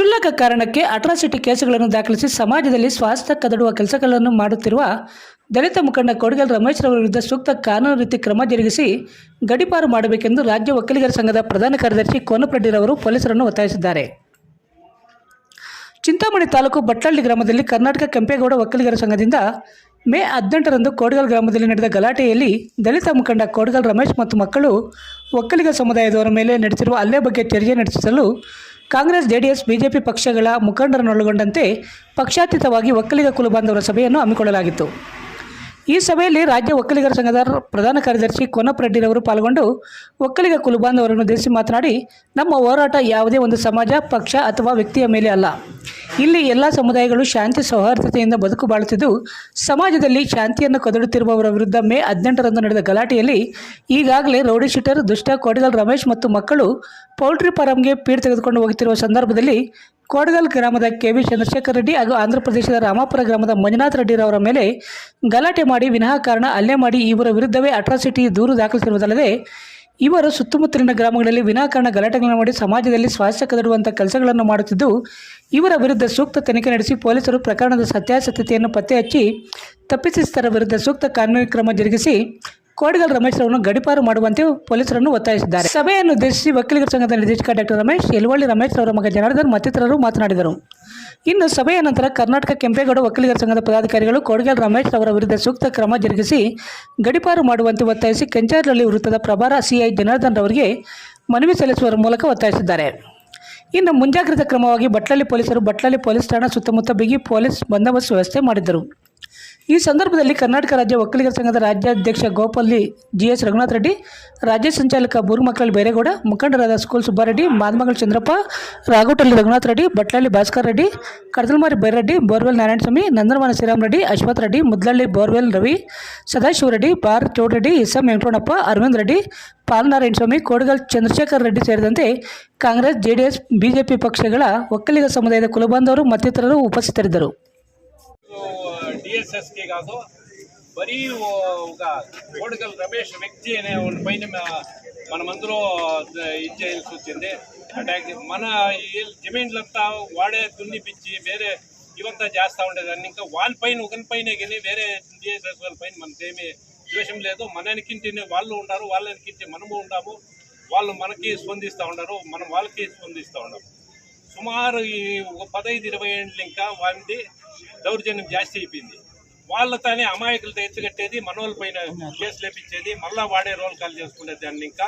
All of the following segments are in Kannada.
ಕ್ಷುಲ್ಲಕ ಕಾರಣಕ್ಕೆ ಅಟ್ರಾಸಿಟಿ ಕೇಸುಗಳನ್ನು ದಾಖಲಿಸಿ ಸಮಾಜದಲ್ಲಿ ಸ್ವಾಸ್ಥ್ಯ ಕದಡುವ ಕೆಲಸಗಳನ್ನು ಮಾಡುತ್ತಿರುವ ದಲಿತ ಮುಖಂಡ ಕೋಡಿಗಲ್ ರಮೇಶ್ ರವರ ವಿರುದ್ಧ ಸೂಕ್ತ ಕಾನೂನು ರೀತಿ ಕ್ರಮ ಜರುಗಿಸಿ ಗಡೀಪಾರು ಮಾಡಬೇಕೆಂದು ರಾಜ್ಯ ಒಕ್ಕಲಿಗರ ಸಂಘದ ಪ್ರಧಾನ ಕಾರ್ಯದರ್ಶಿ ಕೋನಪ್ರೆಡ್ಡಿರವರು ಪೊಲೀಸರನ್ನು ಒತ್ತಾಯಿಸಿದ್ದಾರೆ. ಚಿಂತಾಮಣಿ ತಾಲೂಕು ಬಟ್ಲಳ್ಳಿ ಗ್ರಾಮದಲ್ಲಿ ಕರ್ನಾಟಕ ಕೆಂಪೇಗೌಡ ಒಕ್ಕಲಿಗರ ಸಂಘದಿಂದ ಮೇ 18ರಂದು ಕೋಡಿಗಲ್ ಗ್ರಾಮದಲ್ಲಿ ನಡೆದ ಗಲಾಟೆಯಲ್ಲಿ ದಲಿತ ಮುಖಂಡ ಕೋಡಿಗಲ್ ರಮೇಶ್ ಮತ್ತು ಮಕ್ಕಳು ಒಕ್ಕಲಿಗ ಸಮುದಾಯದವರ ಮೇಲೆ ನಡೆಸಿರುವ ಹಲ್ಲೆ ಬಗ್ಗೆ ಚರ್ಚೆ ನಡೆಸಲು ಕಾಂಗ್ರೆಸ್, ಜೆಡಿಎಸ್, ಬಿಜೆಪಿ ಪಕ್ಷಗಳ ಮುಖಂಡರನ್ನೊಳಗೊಂಡಂತೆ ಪಕ್ಷಾತೀತವಾಗಿ ಒಕ್ಕಲಿಗ ಕುಲಬಾಂಧವರ ಸಭೆಯನ್ನು ಹಮ್ಮಿಕೊಳ್ಳಲಾಗಿತ್ತು. ಈ ಸಭೆಯಲ್ಲಿ ರಾಜ್ಯ ಒಕ್ಕಲಿಗರ ಸಂಘದ ಪ್ರಧಾನ ಕಾರ್ಯದರ್ಶಿ ಕೋನಪ್ರೆಡ್ಡಿರವರು ಪಾಲ್ಗೊಂಡು ಒಕ್ಕಲಿಗ ಕುಲಬಾಂಧವರನ್ನು ಉದ್ದೇಶಿಸಿ ಮಾತನಾಡಿ, ನಮ್ಮ ಹೋರಾಟ ಯಾವುದೇ ಒಂದು ಸಮಾಜ, ಪಕ್ಷ ಅಥವಾ ವ್ಯಕ್ತಿಯ ಮೇಲೆ ಅಲ್ಲ. ಇಲ್ಲಿ ಎಲ್ಲ ಸಮುದಾಯಗಳು ಶಾಂತಿ ಸೌಹಾರ್ದತೆಯಿಂದ ಬದುಕು ಬಾಳುತ್ತಿದ್ದು, ಸಮಾಜದಲ್ಲಿ ಶಾಂತಿಯನ್ನು ಕದಡುತ್ತಿರುವವರ ವಿರುದ್ಧ ಮೇ 18ರಂದು ನಡೆದ ಗಲಾಟೆಯಲ್ಲಿ ಈಗಾಗಲೇ ರೌಡಿ ಶೀಟರ್ ದುಷ್ಟ ಕೋಡಿಗಲ್ ರಮೇಶ್ ಮತ್ತು ಮಕ್ಕಳು ಪೌಲ್ಟ್ರಿ ಫಾರಂಗೆ ಪೀಡ್ ತೆಗೆದುಕೊಂಡು ಹೋಗುತ್ತಿರುವ ಸಂದರ್ಭದಲ್ಲಿ ಕೋಡಿಗಲ್ ಗ್ರಾಮದ ಕೆವಿ ಚಂದ್ರಶೇಖರ್ ರೆಡ್ಡಿ ಹಾಗೂ ಆಂಧ್ರಪ್ರದೇಶದ ರಾಮಾಪುರ ಗ್ರಾಮದ ಮಂಜುನಾಥ್ ರೆಡ್ಡಿರವರ ಮೇಲೆ ಗಲಾಟೆ ಮಾಡಿ ವಿನಾಕಾರಣ ಹಲ್ಲೆ ಮಾಡಿ ಇವರ ವಿರುದ್ಧವೇ ಅಟ್ರಾಸಿಟಿ ದೂರು ದಾಖಲಿಸಿರುವುದಲ್ಲದೆ ಇವರು ಸುತ್ತಮುತ್ತಲಿನ ಗ್ರಾಮಗಳಲ್ಲಿ ವಿನಾಕಾರಣ ಗಲಾಟೆಗಳನ್ನು ಮಾಡಿ ಸಮಾಜದಲ್ಲಿ ಸ್ವಾಸ್ಥ್ಯ ಕದಡುವಂಥ ಕೆಲಸಗಳನ್ನು ಮಾಡುತ್ತಿದ್ದು, ಇವರ ವಿರುದ್ಧ ಸೂಕ್ತ ತನಿಖೆ ನಡೆಸಿ ಪೊಲೀಸರು ಪ್ರಕರಣದ ಸತ್ಯಾಸತ್ಯತೆಯನ್ನು ಪತ್ತೆ ಹಚ್ಚಿ ತಪ್ಪಿತಸ್ಥರ ವಿರುದ್ಧ ಸೂಕ್ತ ಕಾನೂನು ಕ್ರಮ ಜರುಗಿಸಿ ಕೋಡಿಗಲ್ ರಮೇಶ್ ಅವರನ್ನು ಗಡೀಪಾರು ಮಾಡುವಂತೆ ಪೊಲೀಸರನ್ನು ಒತ್ತಾಯಿಸಿದ್ದಾರೆ. ಸಭೆಯನ್ನು ಉದ್ದೇಶಿಸಿ ಒಕ್ಕಲಿಗರ ಸಂಘದ ನಿರ್ದೇಶಕ ಡಾಕ್ಟರ್ ರಮೇಶ್, ಯಲವಳ್ಳಿ ರಮೇಶ್ ಅವರ ಮಗ ಜನಾರ್ದನ್ ಮತ್ತಿತರರು ಮಾತನಾಡಿದರು. ಇನ್ನು ಸಭೆಯ ನಂತರ ಕರ್ನಾಟಕ ಕೆಂಪೇಗೌಡ ಒಕ್ಕಲಿಗರ ಸಂಘದ ಪದಾಧಿಕಾರಿಗಳು ಕೋಡಿಗಲ್ ರಮೇಶ್ ಅವರ ವಿರುದ್ಧ ಸೂಕ್ತ ಕ್ರಮ ಜರುಗಿಸಿ ಗಡೀಪಾರು ಮಾಡುವಂತೆ ಒತ್ತಾಯಿಸಿ ಕೆಂಚಾರಹಳ್ಳಿ ವೃತ್ತದ ಪ್ರಭಾರ ಸಿಐ ಜನಾರ್ದನ್ ಅವರಿಗೆ ಮನವಿ ಸಲ್ಲಿಸುವ ಮೂಲಕ ಒತ್ತಾಯಿಸಿದ್ದಾರೆ. ಇನ್ನು ಮುಂಜಾಗ್ರತಾ ಕ್ರಮವಾಗಿ ಬಟ್ಲಳ್ಳಿ ಪೊಲೀಸರು ಬಟ್ಲಳ್ಳಿ ಪೊಲೀಸ್ ಠಾಣಾ ಸುತ್ತಮುತ್ತ ಬಿಗಿ ಪೊಲೀಸ್ ಬಂದೋಬಸ್ತ್ ವ್ಯವಸ್ಥೆ ಮಾಡಿದ್ದರು. ಈ ಸಂದರ್ಭದಲ್ಲಿ ಕರ್ನಾಟಕ ರಾಜ್ಯ ಒಕ್ಕಲಿಗರ ಸಂಘದ ರಾಜ್ಯಾಧ್ಯಕ್ಷ ಗೋಪಲ್ಲಿ ಜಿಎಸ್ ರಘುನಾಥ್ ರೆಡ್ಡಿ, ರಾಜ್ಯ ಸಂಚಾಲಕ ಬೂರುಮಕ್ಕಳ್ ಬೈರೇಗೌಡ, ಮುಖಂಡರಾದ school Subbareddy, Madamangala Chandrappa, Ragottalli Raghunath Reddy, Batlahalli Bhaskar Reddy, Kadadalmari Byreddy, borewell Narayanaswamy, Nandanavana Sriram Reddy, Ashwath Reddy, Mudlahalli borewell Ravi, Sadashiva Reddy, bar Chowdreddy, SM Venkataramanappa, Arvind Reddy, Palanarayanaswamy, Kodigal Chandrashekar Reddy ಸೇರಿದಂತೆ ಕಾಂಗ್ರೆಸ್, ಜೆಡಿಎಸ್, ಬಿಜೆಪಿ ಪಕ್ಷಗಳ ಒಕ್ಕಲಿಗ ಸಮುದಾಯದ కులబాంధವರು మತ್ತಿతరులు ఉపస్థితరిದ್ದರು. డిఎస్ఎస్కి కాదు, మరీ ఒక కోడిగల్ రమేష్ వ్యక్తి అనే పైన మనమందరూ ఇది చేయాల్సి వచ్చింది. అటాక్ మన జమీన్లంతా వాడే దున్నిపించి వేరే ఇవంతా చేస్తూ ఉండేదాన్ని. ఇంకా వాళ్ళ పైన ఒకరి పైన కానీ వేరే డిఎస్ఎస్ వాళ్ళ పైన మనకేమీ ద్వేషం లేదు. మనకింటి వాళ్ళు ఉన్నారు, వాళ్ళకింటి మనము ఉంటాము. వాళ్ళు మనకి స్పందిస్తూ ఉన్నారు, మనం వాళ్ళకి స్పందిస్తూ ఉన్నాము. సుమారు ఈ 15-20 ఏళ్ళు ఇంకా వాళ్ళది దౌర్జన్యం జాస్తి అయిపోయింది. వాళ్ళతోనే అమాయకులతో ఎత్తుకట్టేది, మనోళ్ళ పైన కేసు లేపించేది, మళ్ళీ వాడే రోల్ కాల్ చేసుకునే దాన్ని. ఇంకా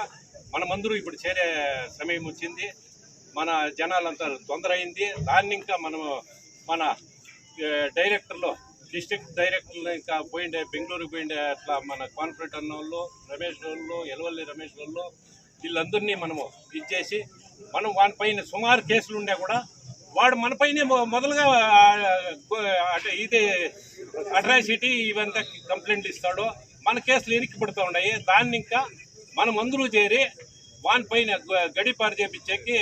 మనమందరూ ఇప్పుడు చేరే సమయం వచ్చింది. మన జనాలంతా తొందర అయింది. దాన్ని ఇంకా మనము మన డైరెక్టర్లు, డిస్ట్రిక్ట్ డైరెక్టర్లు ఇంకా పోయిండే, బెంగళూరుకి పోయిండే, అట్లా మన కాన్ఫరెంట్ అన్న వాళ్ళు, రమేష్ వాళ్ళు, యలవల్లి రమేష్ వాళ్ళు, వీళ్ళందరినీ మనము ఇచ్చేసి మనం వానిపైన సుమారు కేసులు ఉండే కూడా వాడు మనపైనే మొదలుగా ఇది అట్రాసిటీ ఇవంతా కంప్లైంట్లు ఇస్తాడు. మన కేసులు ఎనికి పడుతూ ఉన్నాయి. దాన్ని ఇంకా మనం అందరూ చేరి వానిపైన గడీపారు చేపించేకి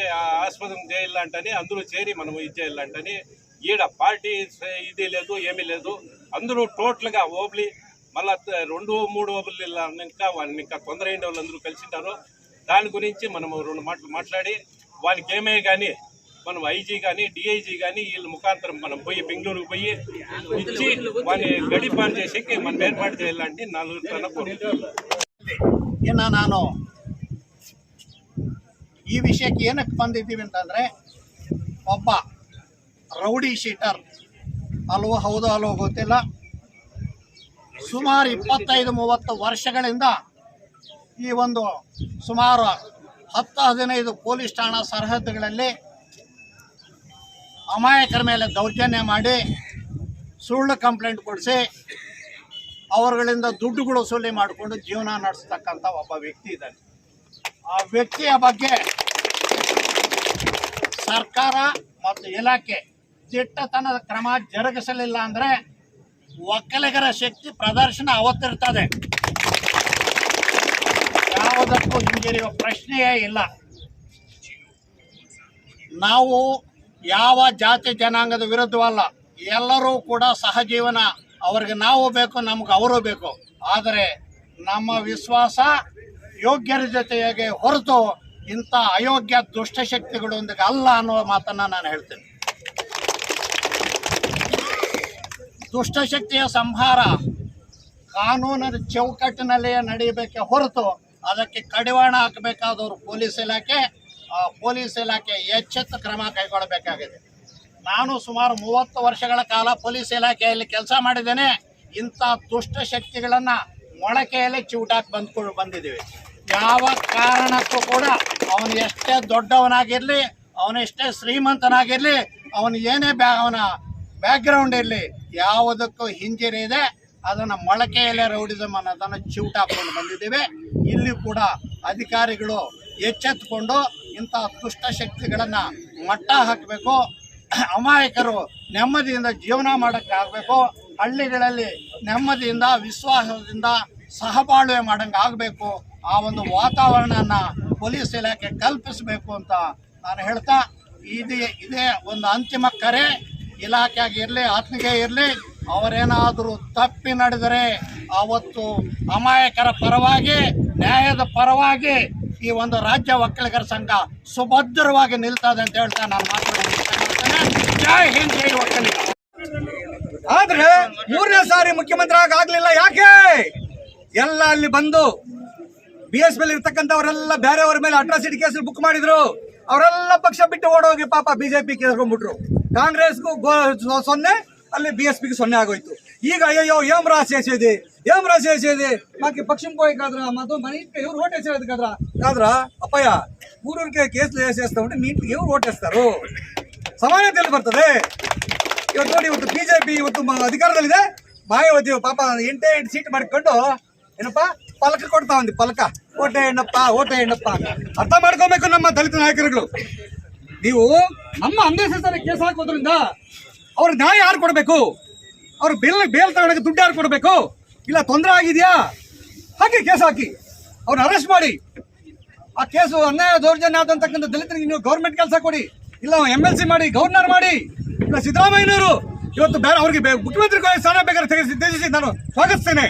ఆస్పదం చేయాలంటని అందరూ చేరి మనం ఇది చేయాలంటని. ఈడ పార్టీ ఇది లేదు, ఏమీ లేదు. అందరూ టోటల్గా ఓబ్లీ మళ్ళీ 2-3 ఓబ్లీ ఇంకా వాళ్ళని ఇంకా తొందర అయిన వాళ్ళందరూ కలిసింటారు. దాని గురించి మనం 2 మాటలు మాట్లాడి వానికి ఏమే కానీ మనం ఐజీ కానీ డిఐజీ కానీ వీళ్ళ ముఖాంతరం మనం పోయి బెంగళూరుకు పోయి ఇచ్చి వాని గడీపారు చేసేకి మనం ఏర్పాటు చేయాలంటే 4 తన ಇನ್ನು ನಾನು ಈ ವಿಷಯಕ್ಕೆ ಏನಕ್ಕೆ ಬಂದಿದ್ದೀವಿ ಅಂತಂದರೆ, ಒಬ್ಬ ರೌಡಿ ಶೀಟರ್ ಅಲ್ವೋ ಹೌದೋ ಅಲ್ವೋ ಗೊತ್ತಿಲ್ಲ, ಸುಮಾರು 25-30 ವರ್ಷಗಳಿಂದ ಈ ಒಂದು ಸುಮಾರು 10-15 ಪೊಲೀಸ್ ಠಾಣಾ ಸರಹದ್ದುಗಳಲ್ಲಿ ಅಮಾಯಕರ ಮೇಲೆ ದೌರ್ಜನ್ಯ ಮಾಡಿ ಸುಳ್ಳು ಕಂಪ್ಲೇಂಟ್ ಕೊಡಿಸಿ ಅವರುಗಳಿಂದ ದುಡ್ಡುಗಳು ವಸೂಲಿ ಮಾಡಿಕೊಂಡು ಜೀವನ ನಡೆಸ್ತಕ್ಕಂಥ ಒಬ್ಬ ವ್ಯಕ್ತಿ ಇದ್ದಾನೆ. ಆ ವ್ಯಕ್ತಿಯ ಬಗ್ಗೆ ಸರ್ಕಾರ ಮತ್ತು ಇಲಾಖೆ ದಿಟ್ಟತನದ ಕ್ರಮ ಜರುಗಿಸಲಿಲ್ಲ ಅಂದರೆ ಒಕ್ಕಲಿಗರ ಶಕ್ತಿ ಪ್ರದರ್ಶನ ಅವತ್ತಿರ್ತದೆ, ಯಾವುದಕ್ಕೂ ಹಿಂಜರಿಯುವ ಪ್ರಶ್ನೆಯೇ ಇಲ್ಲ. ನಾವು ಯಾವ ಜಾತಿ ಜನಾಂಗದ ವಿರುದ್ಧವಲ್ಲ, ಎಲ್ಲರೂ ಕೂಡ ಸಹಜೀವನ, ಅವ್ರಿಗೆ ನಾವು ಬೇಕು, ನಮ್ಗೆ ಅವರು ಬೇಕು. ಆದರೆ ನಮ್ಮ ವಿಶ್ವಾಸ ಯೋಗ್ಯರ ಜೊತೆಗೆ ಹೊರತು ಇಂಥ ಅಯೋಗ್ಯ ದುಷ್ಟಶಕ್ತಿಗಳೊಂದಿಗೆ ಅಲ್ಲ ಅನ್ನುವ ಮಾತನ್ನು ನಾನು ಹೇಳ್ತೇನೆ. ದುಷ್ಟಶಕ್ತಿಯ ಸಂಹಾರ ಕಾನೂನಿನ ಚೌಕಟ್ಟಿನಲ್ಲೇ ನಡೆಯಬೇಕೆ ಹೊರತು ಅದಕ್ಕೆ ಕಡಿವಾಣ ಹಾಕಬೇಕಾದವರು ಪೊಲೀಸ್ ಇಲಾಖೆ ಎಚ್ಚೆತ್ತು ಕ್ರಮ ಕೈಗೊಳ್ಳಬೇಕಾಗಿದೆ. ನಾನು ಸುಮಾರು 30 ವರ್ಷಗಳ ಕಾಲ ಪೊಲೀಸ್ ಇಲಾಖೆಯಲ್ಲಿ ಕೆಲಸ ಮಾಡಿದ್ದೇನೆ. ಇಂಥ ದುಷ್ಟಶಕ್ತಿಗಳನ್ನು ಮೊಳಕೆಯಲ್ಲಿ ಚಿವುಟಾಕಿ ಬಂದಿದ್ದೀವಿ. ಯಾವ ಕಾರಣಕ್ಕೂ ಕೂಡ ಅವನು ಎಷ್ಟೇ ದೊಡ್ಡವನಾಗಿರಲಿ, ಅವನೆಷ್ಟೇ ಶ್ರೀಮಂತನಾಗಿರಲಿ, ಅವನು ಏನೇ ಅವನ ಬ್ಯಾಕ್ಗ್ರೌಂಡ್ ಇರಲಿ, ಯಾವುದಕ್ಕೂ ಹಿಂಜರಿಯದೆ ಅದನ್ನು ಮೊಳಕೆಯಲ್ಲೇ ರೌಡಿಸಮ್ ಅನ್ನೋದನ್ನು ಚಿವುಟಾಕೊಂಡು ಬಂದಿದ್ದೇವೆ. ಇಲ್ಲಿ ಕೂಡ ಅಧಿಕಾರಿಗಳು ಎಚ್ಚೆತ್ತುಕೊಂಡು ಇಂಥ ದುಷ್ಟಶಕ್ತಿಗಳನ್ನು ಮಟ್ಟ ಹಾಕಬೇಕು. ಅಮಾಯಕರು ನೆಮ್ಮದಿಯಿಂದ ಜೀವನ ಮಾಡೋಕ್ಕಾಗಬೇಕು. ಹಳ್ಳಿಗಳಲ್ಲಿ ನೆಮ್ಮದಿಯಿಂದ ವಿಶ್ವಾಸದಿಂದ ಸಹಬಾಳ್ವೆ ಮಾಡೋಂಗೆ ಆಗಬೇಕು. ಆ ಒಂದು ವಾತಾವರಣನ ಪೊಲೀಸ್ ಇಲಾಖೆ ಕಲ್ಪಿಸಬೇಕು ಅಂತ ನಾನು ಹೇಳ್ತಾ, ಇದೇ ಒಂದು ಅಂತಿಮ ಕರೆ. ಇಲಾಖೆಯಾಗಿರಲಿ, ಆತ್ಮಿಗೆ ಇರಲಿ, ಅವರೇನಾದರೂ ತಪ್ಪಿ ನಡೆದರೆ ಆವತ್ತು ಅಮಾಯಕರ ಪರವಾಗಿ, ನ್ಯಾಯದ ಪರವಾಗಿ ಈ ಒಂದು ರಾಜ್ಯ ಒಕ್ಕಲಿಗರ ಸಂಘ ಸುಭದ್ರವಾಗಿ ನಿಲ್ತದೆ ಅಂತ ಹೇಳ್ತಾ ನಾನು ಮಾತಾಡೋದಕ್ಕೆ ಇಷ್ಟ ಮಾಡ್ತೇನೆ. ಜೈ ಹಿಂದ್, ಜೈ ಒಕ್ಕಲಿಗ. ಆದ್ರೆ 3ನೇ ಸಾರಿ ಮುಖ್ಯಮಂತ್ರಿ ಆಗ್ಲಿಲ್ಲ. ಯಾಕೆ? ಎಲ್ಲ ಅಲ್ಲಿ ಬಂದು BSP ಇರ್ತಕ್ಕಂಥವರೆಲ್ಲ ಬೇರೆಯವ್ರ ಮೇಲೆ ಅಟ್ರಾಸಿಟಿ ಕೇಸ್ ಬುಕ್ ಮಾಡಿದ್ರು. ಅವರೆಲ್ಲ ಪಕ್ಷ ಬಿಟ್ಟು ಓಡೋಗಿ ಪಾಪ BJP ಕೇಳ್ಕೊಂಡ್ಬಿಟ್ರು. ಕಾಂಗ್ರೆಸ್ಗೂ 0, ಅಲ್ಲಿ BSPಗೆ 0 ಆಗೋಯ್ತು. ಈಗ ಅಯ್ಯೋ ఏం రాసేది మాకు పక్షం పోయి కాదురా, మాతో మన ఇంటికి ఎవరు ఓటేసేది కాదురా అప్పయ్య, ఊరూరికే కేసులు వేసేస్తా ఉంటే మీ ఇంటికి ఎవరు ఓటేస్తారు? ಸಮಾನತೆಯಲ್ಲಿ ಬರ್ತದೆ. ಇವತ್ತು ನೋಡಿ, ಇವತ್ತು BJP ಇವತ್ತು ಅಧಿಕಾರದಲ್ಲಿದೆ. ಮಾಯಾವತಿ ಪಾಪ 8 ಸೀಟ್ ಮಾಡಿಕೊಂಡು ಏನಪ್ಪ ಪಲಕ ಕೊಡ್ತಾ ఉంది, ಪಲಕ ಓಟೆ ಎಣ್ಣಪ್ಪ. ಅರ್ಥ ಮಾಡ್ಕೋಬೇಕು ನಮ್ಮ ದಲಿತ ನಾಯಕರುಗಳು. ನೀವು ನಮ್ಮ ಅನ್ನೆಸೆಸರಿ ಕೇಸ್ ಹಾಕೋದ್ರಿಂದ ಅವ್ರ ನ್ಯಾಯ ಯಾರು ಕೊಡಬೇಕು? ಅವ್ರ ಬೇಲ್ ತಗೊಳಕ್ಕೆ ದುಡ್ಡು ಯಾರು ಕೊಡಬೇಕು? ಇಲ್ಲ ತೊಂದರೆ ಆಗಿದೆಯಾ ಹಾಕಿ ಕೇಸ್ ಹಾಕಿ, ಅವ್ರನ್ನ ಅರೆಸ್ಟ್ ಮಾಡಿ. ಆ ಕೇಸು ಅನ್ಯಾಯ ದೌರ್ಜನ್ಯ ಆದಂತಕ್ಕಂಥ ದಲಿತರಿಗೆ ನೀವು ಗೌರ್ಮೆಂಟ್ ಕೆಲಸ ಕೊಡಿ, ಇಲ್ಲ MLC ಮಾಡಿ, ಗವರ್ನರ್ ಮಾಡಿ. ಇಲ್ಲ ಸಿದ್ದರಾಮಯ್ಯನವರು ಇವತ್ತು ಬೇರೆ ಅವ್ರಿಗೆ ಮುಖ್ಯಮಂತ್ರಿ ಸ್ಥಾನ ಬೇಕಾದ್ರೆ ತ್ಯಜಿಸಿ ನಾನು ಸ್ವಾಗತಿಸ್ತೇನೆ.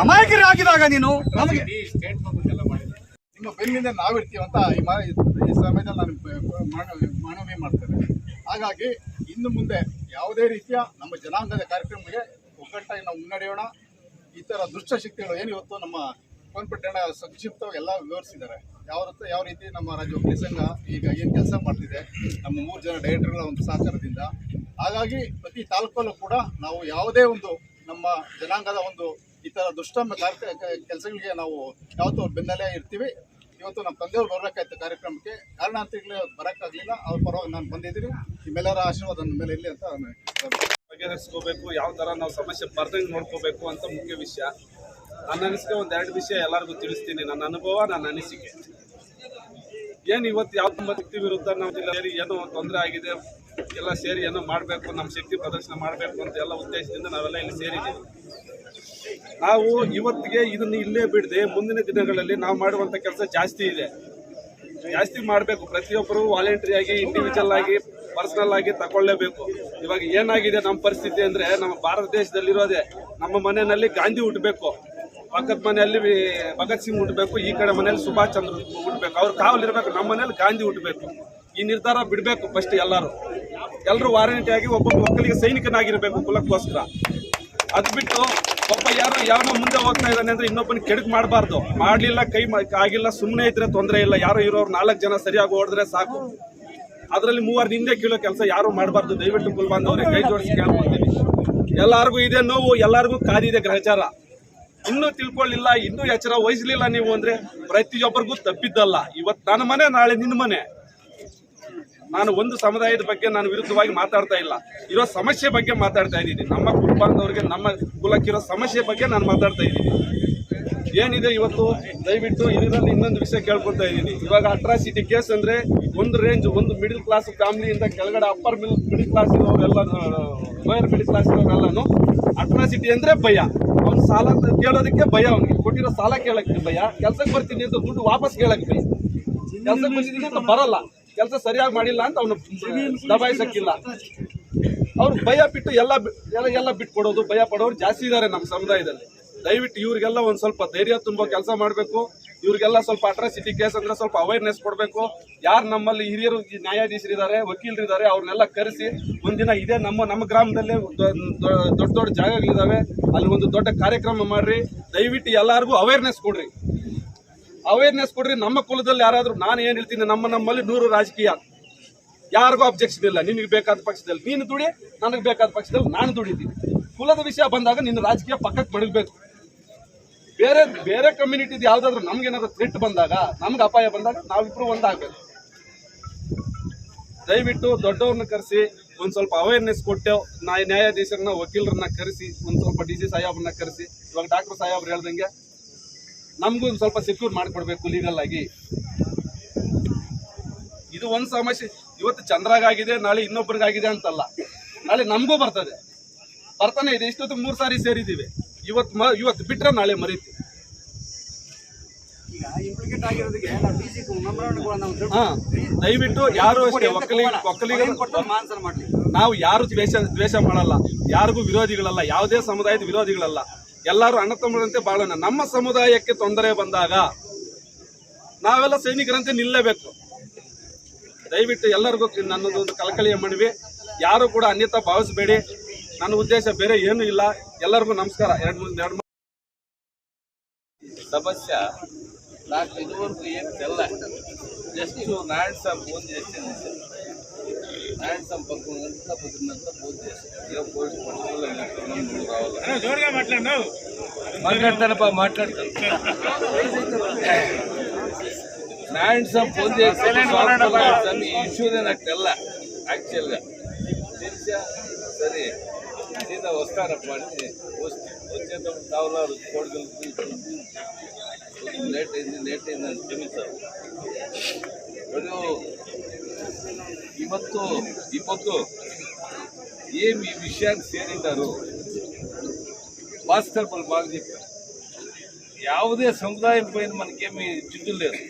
ಅಮಾಯಕರೇ ಆಗಿದಾಗ ನೀನು ನಮಗೆ ನಿಮ್ಮ ಬೆನ್ನಿಂದ ನಾವಿರ್ತೀವಿ ಅಂತ ಈ ಸಮಯದಲ್ಲಿ ನಾನು ಮನವಿ ಮಾಡ್ತೇನೆ. ಹಾಗಾಗಿ ಇನ್ನು ಮುಂದೆ ಯಾವುದೇ ರೀತಿಯ ನಮ್ಮ ಜನಾಂಗದ ಕಾರ್ಯಕ್ರಮಕ್ಕೆ ಒಗ್ಗಟ್ಟಾಗಿ ನಾವು ಮುನ್ನಡೆಯೋಣ. ಈ ಥರ ದುಷ್ಟಶಕ್ತಿಗಳು ಏನು ಇವತ್ತು ನಮ್ಮ ಪಟ್ಟಣ ಸಂಕ್ಷಿಪ್ತವಾಗಿ ಎಲ್ಲ ವಿವರಿಸಿದ್ದಾರೆ. ಯಾವ ರೀತಿ ನಮ್ಮ ರಾಜ್ಯ ಒಕ್ಕಲಿಗ ಸಂಘ ಈಗ ಏನು ಕೆಲಸ ಮಾಡ್ತಿದೆ ನಮ್ಮ 3 ಜನ ಡೈರೆಕ್ಟರ್ಗಳ ಒಂದು ಸಹಕಾರದಿಂದ. ಹಾಗಾಗಿ ಪ್ರತಿ ತಾಲೂಕಲ್ಲೂ ಕೂಡ ನಾವು ಯಾವುದೇ ಒಂದು ನಮ್ಮ ಜನಾಂಗದ ಒಂದು ಈ ಥರ ದುಷ್ಟ ಕೆಲಸಗಳಿಗೆ ನಾವು ಯಾವತ್ತೂ ಬೆನ್ನಲ್ಲೇ ಇರ್ತೀವಿ. ಇವತ್ತು ನಮ್ಮ ತಂದೆಯವರು ಬರಬೇಕಾಯ್ತು ಕಾರ್ಯಕ್ರಮಕ್ಕೆ, ಕಾರಣಾಂತರಗಳು ಬರೋಕ್ಕಾಗಲಿಲ್ಲ. ಅವ್ರ ಪರವಾಗಿ ನಾನು ಬಂದಿದ್ದೀನಿ. ನಿಮ್ಮೆಲ್ಲರ ಆಶೀರ್ವಾದ ನನ್ನ ಮೇಲೆ ಇರಲಿ ಅಂತ ಬಗೆಹರಿಸ್ಕೋಬೇಕು. ಯಾವ ಥರ ನಾವು ಸಮಸ್ಯೆ ಬರ್ದಂಗೆ ನೋಡ್ಕೋಬೇಕು ಅಂತ ಮುಖ್ಯ ವಿಷಯ. ನನ್ನ ಅನಿಸಿಕೆ 1-2 ವಿಷಯ ಎಲ್ಲರಿಗೂ ತಿಳಿಸ್ತೀನಿ. ನನ್ನ ಅನುಭವ, ನನ್ನ ಅನಿಸಿಕೆ ಏನು. ಇವತ್ತು ಯಾವ ವ್ಯಕ್ತಿ ವಿರುದ್ಧ ನಾವು ಸೇರಿ ಏನೋ ತೊಂದರೆ ಆಗಿದೆ, ಎಲ್ಲ ಸೇರಿ ಏನೋ ಮಾಡಬೇಕು, ನಮ್ಮ ಶಕ್ತಿ ಪ್ರದರ್ಶನ ಮಾಡಬೇಕು ಅಂತ ಎಲ್ಲ ಉದ್ದೇಶದಿಂದ ನಾವೆಲ್ಲ ಇಲ್ಲಿ ಸೇರಿದ್ದೀವಿ. ನಾವು ಇವತ್ತಿಗೆ ಇದನ್ನು ಇಲ್ಲೇ ಬಿಡದೆ ಮುಂದಿನ ದಿನಗಳಲ್ಲಿ ನಾವು ಮಾಡುವಂಥ ಕೆಲಸ ಜಾಸ್ತಿ ಮಾಡಬೇಕು. ಪ್ರತಿಯೊಬ್ಬರು ವಾಲಂಟ್ರಿಯಾಗಿ, ಇಂಡಿವಿಜುವಲ್ ಆಗಿ, ಪರ್ಸನಲ್ ಆಗಿ ತಗೊಳ್ಳೇಬೇಕು. ಇವಾಗ ಏನಾಗಿದೆ ನಮ್ಮ ಪರಿಸ್ಥಿತಿ ಅಂದರೆ, ನಮ್ಮ ಭಾರತ ದೇಶದಲ್ಲಿರೋದೇ ನಮ್ಮ ಮನೆಯಲ್ಲಿ ಗಾಂಧಿ ಹುಟ್ಟಬೇಕು, ಪಕ್ಕದ ಮನೆಯಲ್ಲಿ ಭಗತ್ ಸಿಂಗ್ ಹುಟ್ಟಬೇಕು, ಈ ಕಡೆ ಮನೆಯಲ್ಲಿ ಸುಭಾಷ್ ಚಂದ್ರ ಹುಟ್ಟಬೇಕು, ಅವ್ರು ಕಾವಲಿರ್ಬೇಕು. ನಮ್ಮ ಮನೇಲಿ ಗಾಂಧಿ ಹುಟ್ಟಬೇಕು. ಈ ನಿರ್ಧಾರ ಬಿಡಬೇಕು ಫಸ್ಟ್. ಎಲ್ಲರೂ ವಾರಂಟಿಯಾಗಿ ಒಬ್ಬೊಬ್ಬ ಒಕ್ಕಲಿಗೆ ಸೈನಿಕನಾಗಿರಬೇಕು ಕುಲಕ್ಕೋಸ್ಕರ. ಅದು ಬಿಟ್ಟು ಒಬ್ಬ ಯಾವನೋ ಮುಂದೆ ಹೋಗ್ತಾ ಇದ್ದಾನೆ ಅಂದ್ರೆ ಇನ್ನೊಬ್ಬನ ಕೆಡಕ್ ಮಾಡಬಾರ್ದು. ಮಾಡಲಿಲ್ಲ, ಕೈ ಆಗಿಲ್ಲ, ಸುಮ್ಮನೆ ಇದ್ರೆ ತೊಂದರೆ ಇಲ್ಲ. ಯಾರೋ ಇರೋರು 4 ಜನ ಸರಿಯಾಗಿ ಓಡಿದ್ರೆ ಸಾಕು. ಅದರಲ್ಲಿ 3 ಹಿಂದೆ ಕೀಳೋ ಕೆಲಸ ಯಾರು ಮಾಡಬಾರ್ದು. ದಯವಿಟ್ಟು ಕುಲ್ಬಾಂಧವ್ರಿಗೆ ಕೈ ಜೋಡಿಸಿ ಕೇಳ್ಕೊಳ್ತೀನಿ. ಎಲ್ಲರಿಗೂ ಇದೆ ನೋವು, ಎಲ್ಲರಿಗೂ ಕಾದಿದೆ ಗ್ರಹಚಾರ. ಇನ್ನೂ ತಿಳ್ಕೊಳ್ಳಿಲ್ಲ, ಇನ್ನೂ ಎಚ್ಚರ ವಹಿಸಲಿಲ್ಲ ನೀವು ಅಂದ್ರೆ ಪ್ರತಿಯೊಬ್ಬರಿಗೂ ತಪ್ಪಿದ್ದಲ್ಲ. ಇವತ್ತು ನನ್ನ ಮನೆ, ನಾಳೆ ನಿನ್ನ ಮನೆ. ನಾನು ಒಂದು ಸಮುದಾಯದ ಬಗ್ಗೆ ನಾನು ವಿರುದ್ಧವಾಗಿ ಮಾತಾಡ್ತಾ ಇಲ್ಲ, ಇರೋ ಸಮಸ್ಯೆ ಬಗ್ಗೆ ಮಾತಾಡ್ತಾ ಇದ್ದೀನಿ. ನಮ್ಮ ಕುಟುಂಬದವ್ರಿಗೆ, ನಮ್ಮ ಕುಲಕ್ಕಿರೋ ಸಮಸ್ಯೆ ಬಗ್ಗೆ ನಾನು ಮಾತಾಡ್ತಾ ಇದ್ದೀನಿ. ಏನಿದೆ ಇವತ್ತು ದಯವಿಟ್ಟು ಇದರಲ್ಲಿ ಇನ್ನೊಂದು ವಿಷಯ ಕೇಳ್ಕೊತಾ ಇದ್ದೀನಿ. ಇವಾಗ ಅಟ್ರಾಸಿಟಿ ಕೇಸ್ ಅಂದರೆ ಒಂದು ರೇಂಜ್, ಒಂದು ಮಿಡಿಲ್ ಕ್ಲಾಸ್ ಫ್ಯಾಮಿಲಿಯಿಂದ ಕೆಳಗಡೆ ಅಪ್ಪರ್ ಮಿಡಿಲ್ ಕ್ಲಾಸ್ ಇರೋರೆಲ್ಲ, ಲೋಯರ್ ಮಿಡಿಲ್ ಕ್ಲಾಸ್ ಇರೋರೆಲ್ಲನೂ ಅಟ್ರಾಸಿಟಿ ಅಂದರೆ ಭಯ. ಅವ್ನು ಸಾಲ ಕೇಳೋದಕ್ಕೆ ಭಯ, ಅವ್ನಿಗೆ ಕೊಟ್ಟಿರೋ ಸಾಲ ಕೇಳೋಕ್ಕೆ ಭಯ, ಕೆಲ್ಸಕ್ಕೆ ಬರ್ತೀನಿ ಅಂತ ದುಡ್ಡು ವಾಪಸ್ ಕೇಳಕ್ಕೆ ಭಯ, ಕೆಲ್ಸಕ್ಕೆ ಬರ್ತೀನಿ ಅಂತ ಬರಲ್ಲ, ಕೆಲಸ ಸರಿಯಾಗಿ ಮಾಡಿಲ್ಲ ಅಂತ ಅವನು ದಬಾಯಿಸಕ್ಕಿಲ್ಲ. ಅವ್ರು ಭಯ ಬಿಟ್ಟು ಎಲ್ಲ ಬಿಟ್ಕೊಡೋದು, ಭಯ ಪಡೋರು ಜಾಸ್ತಿ ಇದ್ದಾರೆ ನಮ್ಮ ಸಮುದಾಯದಲ್ಲಿ. ದಯವಿಟ್ಟು ಇವ್ರಿಗೆಲ್ಲ ಒಂದು ಸ್ವಲ್ಪ ಧೈರ್ಯ ತುಂಬೋ ಕೆಲಸ ಮಾಡಬೇಕು. ಇವ್ರಿಗೆಲ್ಲ ಸ್ವಲ್ಪ ಅಟ್ರಾಸಿಟಿ ಕೇಸ್ ಅಂದ್ರೆ ಸ್ವಲ್ಪ ಅವೇರ್ನೆಸ್ ಕೊಡಬೇಕು. ಯಾರು ನಮ್ಮಲ್ಲಿ ಹಿರಿಯರು ನ್ಯಾಯಾಧೀಶರಿದ್ದಾರೆ, ವಕೀಲರಿದ್ದಾರೆ, ಅವ್ರನ್ನೆಲ್ಲ ಕರೆಸಿ ಒಂದಿನ ಇದೇ ನಮ್ಮ ಗ್ರಾಮದಲ್ಲೇ ದೊಡ್ಡ ದೊಡ್ಡ ಜಾಗಗಳಿದಾವೆ, ಅಲ್ಲಿ ಒಂದು ದೊಡ್ಡ ಕಾರ್ಯಕ್ರಮ ಮಾಡ್ರಿ. ದಯವಿಟ್ಟು ಎಲ್ಲರಿಗೂ ಅವೇರ್ನೆಸ್ ಕೊಡ್ರಿ. ನಮ್ಮ ಕುಲದಲ್ಲಿ ಯಾರಾದ್ರೂ, ನಾನು ಏನ್ ಹೇಳ್ತೀನಿ, ನಮ್ಮಲ್ಲಿ 100 ರಾಜಕೀಯ, ಯಾರಿಗೂ ಅಬ್ಜೆಕ್ಷನ್ ಇಲ್ಲ. ನಿನಗೆ ಬೇಕಾದ ಪಕ್ಷದಲ್ಲಿ ನೀನು ದುಡಿ, ನನಗೆ ಬೇಕಾದ ಪಕ್ಷದಲ್ಲಿ ನಾನು ದುಡಿತೀನಿ. ಕುಲದ ವಿಷಯ ಬಂದಾಗ ನಿನ್ನ ರಾಜಕೀಯ ಪಕ್ಕಕ್ಕೆ ಮಡಗಬೇಕು. ಬೇರೆ ಕಮ್ಯುನಿಟಿದು ಯಾವ್ದಾದ್ರು ನಮ್ಗೇನಾದ್ರು ಥ್ರೆಟ್ ಬಂದಾಗ, ನಮ್ಗೆ ಅಪಾಯ ಬಂದಾಗ ನಾವಿಬ್ರು ಒಂದಾಗಬೇಕು. ದಯವಿಟ್ಟು ದೊಡ್ಡವ್ರನ್ನ ಕರೆಸಿ ಒಂದ್ ಸ್ವಲ್ಪ ಅವೇರ್ನೆಸ್ ಕೊಟ್ಟೆವು. ನ್ಯಾಯಾಧೀಶರನ್ನ, ವಕೀಲರನ್ನ ಕರೆಸಿ, ಒಂದ್ ಸ್ವಲ್ಪ DC ಸಾಹೇಬ್ರನ್ನ ಕರೆಸಿ, ಇವಾಗ ಡಾಕ್ಟರ್ ಸಾಹೇಬ್ರು ಹೇಳ್ದಂಗೆ ನಮಗೂ ಒಂದು ಸ್ವಲ್ಪ ಸೆಕ್ಯೂರ್ ಮಾಡಿಕೊಡ್ಬೇಕು ಲೀಗಲ್ ಆಗಿ. ಇದು ಒಂದು ಸಮಸ್ಯೆ. ಇವತ್ತು ಚಂದ್ರಾಗಿದೆ, ನಾಳೆ ಇನ್ನೊಬ್ಬರಿಗಾಗಿದೆ ಅಂತಲ್ಲ, ನಾಳೆ ನಮಗೂ ಬರ್ತಾನೆ ಇದೆ. ಇಷ್ಟೊತ್ತು 3 ಸಾರಿ ಸೇರಿದ್ದೀವಿ. ಇವತ್ತು ಬಿಟ್ರೆ ನಾಳೆ ಮರೀತೀವಿ. ದಯವಿಟ್ಟು ಯಾರು ಅಷ್ಟೇ ನಾವು ಯಾರು ದ್ವೇಷ ಮಾಡಲ್ಲ, ಯಾರಿಗೂ ವಿರೋಧಿಗಳಲ್ಲ, ಯಾವುದೇ ಸಮುದಾಯದ ವಿರೋಧಿಗಳಲ್ಲ. ಎಲ್ಲರೂ ಅಣ್ಣ ತಮ್ಮರಂತೆ ಬಾಳೋಣ. ನಮ್ಮ ಸಮುದಾಯಕ್ಕೆ ತೊಂದರೆ ಬಂದಾಗ ನಾವೆಲ್ಲ ಸೈನಿಕರಂತೆ ನಿಲ್ಲಬೇಕು. ದಯವಿಟ್ಟು ಎಲ್ಲರಿಗೂ ನನ್ನದೊಂದು ಕಳಕಳಿಯ ಮನವಿ, ಯಾರು ಕೂಡ ಅನ್ಯತಾ ಭಾವಿಸಬೇಡಿ. ನನ್ನ ಉದ್ದೇಶ ಬೇರೆ ಏನೂ ಇಲ್ಲ. ಎಲ್ಲರಿಗೂ ನಮಸ್ಕಾರ. ಎರಡು ಸಮಸ್ಯೆ నాకు ఇదివరకు ఏం తెల్ల జస్ట్ నారాయణ స్వామి ఫోన్ చేసింది సార్. నారాయణ స్వామి పక్కనంతా పొద్దున్నంతా ఫోన్ చేశాను. ఇక పోలీసు పట్టుకోవాలి రావాలి మాట్లాడతానప్పా మాట్లాడతాను. నారాయణ స్వామి ఫోన్ చేసి ఈ ఇష్యూనే నాకు తెల్ల యాక్చువల్గా తెలిసా. సరే సీదా వస్తానప్ప అని వచ్చేటప్పుడు కావాల కోడికలు లేట్ అయిందని క్షమిస్తారు. ಇವತ್ತು ఏమి ఈ విషయాన్ని సేరినారు భాస్కర్ బాగా చెప్పారు. ಯಾವುದೇ సముదాయం పైన మనకేమి జిడ్డు లేదు,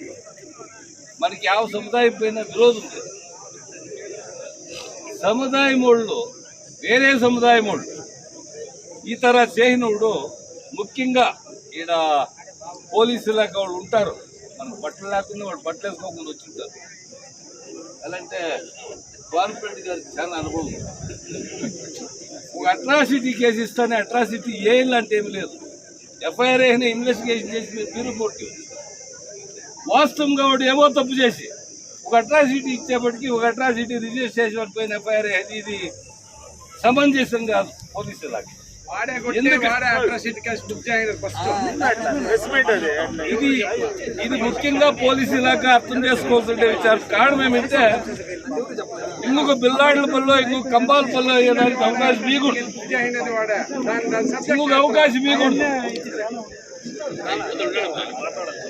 మనకి ಯಾವ సముదాయం పైన విరోధం లేదు. సముదాయం వాళ్ళు వేరే సముదాయం వాళ్ళు ఈ ತರ చేసినప్పుడు ముఖ్యంగా ఈడ పోలీసు ఇలాక వాళ్ళు ఉంటారు. మనకు బట్టలు లేకుండా వాళ్ళు బట్టలు వేసుకోకుండా వచ్చింటారు. అలాంటే గవర్నమెంట్ గారికి చాలా అనుభవం. ఒక అట్రాసిటీ కేసు ఇస్తానే అట్రాసిటీ ఏళ్ళంటే ఏమి లేదు. ఎఫ్ఐఆర్ అయినా ఇన్వెస్టిగేషన్ చేసి మీరు రిపోర్ట్ వాస్తవంగా వాడు ఏమో తప్పు చేసి ఒక అట్రాసిటీ ఇచ్చేప్పటికీ ఒక అట్రాసిటీ రిజిస్టర్ చేసి పడిపోయిన ఎఫ్ఐఆర్ ఇది సమంజసం కాదు పోలీసు ఇలాగా. ఇది ముఖ్యంగా పోలీసు ఇలాకా అర్థం చేసుకోవాల్సిన విచారం. కారణం ఏమంటే ఇంకొక బిల్లాడ్ల పనిలో ఇంకొక కంబాల పనిలో వేయడానికి అవకాశం మీకూడదు. ఇంకొక అవకాశం మీకూడదు.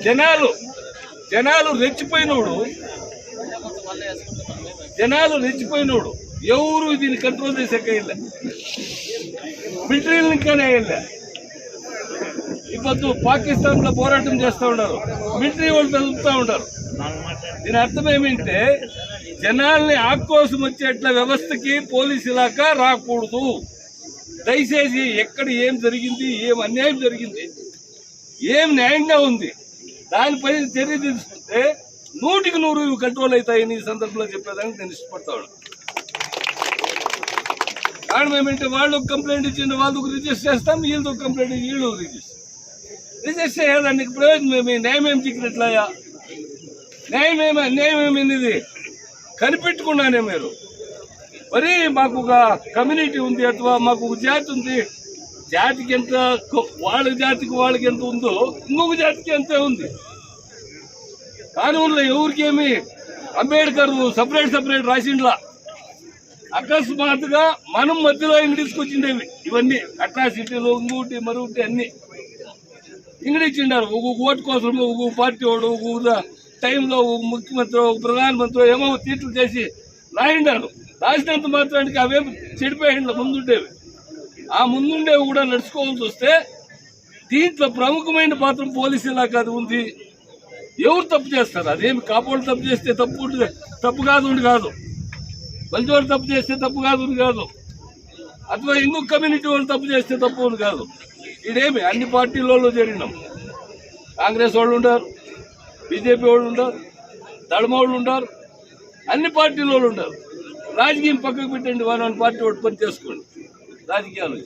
జనాలు రెచ్చిపోయినోడు ఎవరు దీన్ని కంట్రోల్ చేసే ಇಲ್ಲ. మిలిటరీలు ఇంకానే ಇಲ್ಲ. ఇప్పుడు పాకిస్తాన్లో పోరాటం చేస్తూ ఉన్నారు, మిలిటరీ వాళ్ళు చదువుతూ ఉంటారు. దీని అర్థం ఏమంటే జనాల్ని ఆక్రోశం వచ్చేట్ల వ్యవస్థకి పోలీసు ఇలాకా రాకూడదు. దయచేసి ఎక్కడ ఏం జరిగింది, ఏం అన్యాయం జరిగింది, ఏం న్యాయంగా ఉంది దానిపై చర్య తీసుకుంటే 100కి 100 కంట్రోల్ అవుతాయని ఈ సందర్భంలో చెప్పేదానికి నేను ఇష్టపడతాను. కారణం ఏమంటే వాళ్ళు కంప్లైంట్ ఇచ్చిండు, వాళ్ళకు రిజిస్టర్ చేస్తాం, వీళ్ళతో కంప్లైంట్ వీళ్ళు రిజిస్టర్ చేయడానికి ప్రయోజనం ఏమి? న్యాయం ఏం చిక్కినట్లయా? న్యాయం ఏమైంది కనిపెట్టుకున్నానే మీరు. మరి మాకు ఒక కమ్యూనిటీ ఉంది, అథవా మాకు ఒక జాతి ఉంది. జాతికి ఎంత వాళ్ళకి ఎంత ఉందో ఇంకొక జాతికి అంతే ఉంది. కానూన్లో ఎవరికేమి అంబేద్కర్ సపరేట్ రాసిండ్లా. అకస్మాత్తుగా మనం మధ్యలో తీసుకొచ్చిండేవి ఇవన్నీ అట్రాసిటీలు, ఇంకోటి మరొకటి అన్ని ఇంగడిచ్చిండారు. ఒక ఓటు కోసం ఒక పార్టీ వాడు ఒక టైంలో ఒక ముఖ్యమంత్రి, ఒక ప్రధానమంత్రి ఏమో తీర్పులు చేసి రాయిండారు. రాసినంత మాత్రానికి అవేం చెడిపోయిండ్ల ముందుండేవి. ఆ ముందుండేవి కూడా నడుచుకోవాల్సి వస్తే దీంట్లో ప్రముఖమైన పాత్ర పోలీసు ఇలాకా ఉంది. ఎవరు తప్పు చేస్తారు? అదేమి కాపోళ్ళు తప్పు చేస్తే తప్పు కాదు, మంచివాళ్ళు తప్పు చేస్తే తప్పు కాదు, అథవా ఇంకొక కమ్యూనిటీ వాళ్ళు తప్పు చేస్తే తప్పు కాదు. ఇదేమి అన్ని పార్టీలలో జరిగినాం. కాంగ్రెస్ వాళ్ళు ఉంటారు, బీజేపీ వాళ్ళు ఉన్నారు, దళమ వాళ్ళు ఉన్నారు, అన్ని పార్టీల వాళ్ళు ఉన్నారు. రాజకీయం పక్కకు పెట్టండి, వాళ్ళ పార్టీ వాడు పని చేసుకోండి రాజకీయాలు.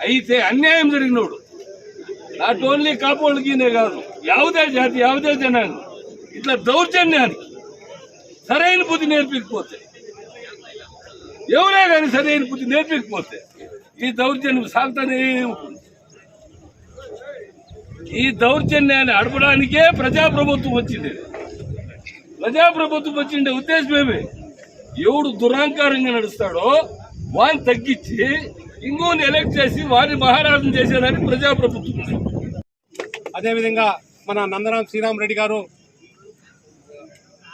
అయితే అన్యాయం జరిగినోడు నాట్ ఓన్లీ కాపోళ్ళకినే కాదు, ಯಾವುದೇ జాతి ಯಾವುದೇ జనాంగం ఇట్లా దౌర్జన్యానికి సరైన బుద్ధి నేర్పించకపోతే, ఎవరే కానీ సరైన బుద్ధి నేర్పించకపోతే ఈ దౌర్జన్యం సాగుతానే ఉంటుంది. ఈ దౌర్జన్యాన్ని అడపడానికే ప్రజాప్రభుత్వం వచ్చింది. ప్రజాప్రభుత్వం వచ్చిండే ఉద్దేశమేమి, ఎవడు దురహంకారంగా నడుస్తాడో వాడిని తగ్గించి ఇంకోని ఎలక్ట్ చేసి వారిని మహారాజును చేసేదానికి ప్రజాప్రభుత్వం. అదేవిధంగా మన నందనాం శ్రీరామ్ రెడ్డి గారు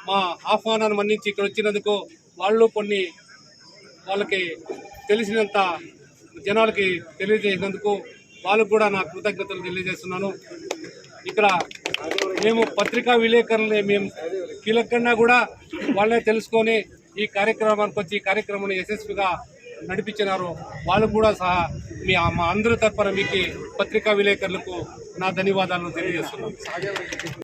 మా ఆహ్వానాన్ని మన్నించి ఇక్కడ వచ్చినందుకు వాళ్ళు కొన్ని వాళ్ళకి తెలిసినంత జనాలకి తెలియజేసినందుకు వాళ్ళకు కూడా నా కృతజ్ఞతలు తెలియజేస్తున్నాను. ఇక్కడ మేము పత్రికా విలేకరులని మేము కీలకంగా కూడా వాళ్ళే తెలుసుకొని ఈ కార్యక్రమానికి వచ్చి ఈ కార్యక్రమాన్ని యశస్విగా నడిపించినారు. వాళ్ళు కూడా సహా మా అందరి తరఫున మీకు పత్రికా విలేకరులకు నా ధన్యవాదాలను తెలియజేస్తున్నాను.